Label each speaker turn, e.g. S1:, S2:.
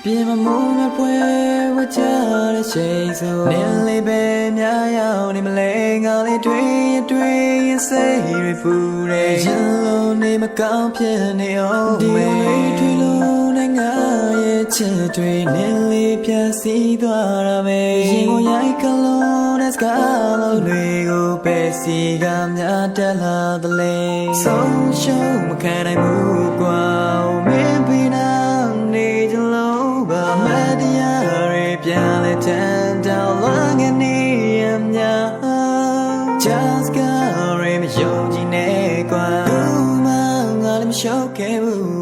S1: ပြင်မမိုးမပွဲဝကြတဲ့ချိန်ဆိုနင်းလေးပဲများရောက်နေမလဲငါလေးတွေ့ရင်စိတ်တွေပူတယ်ရင်လုံးနေမကောင်းဖြစ်နေအောင်ဒီလေးတွေ့လို့နဲ့ငါရဲ့ချစ်တွေနင်းလေးပြစီသွားတာပဲရင်ကိုရိုက်ကလုံးနဲ့စကားလုံးတွေကိုပဲစီကများတက်လာသလဲဆုံးရှုံးမခံနိုင်ဘူးကွာမင်းပြီးနာနေကြလို့ဘာမတရားတွေပြန်လဲတန်တောင်းလာငနေရမြာ Just got မယုံကြည်နဲ့ကွာဘူးမငါလည်းမရှောက်ခဲ့ဘူး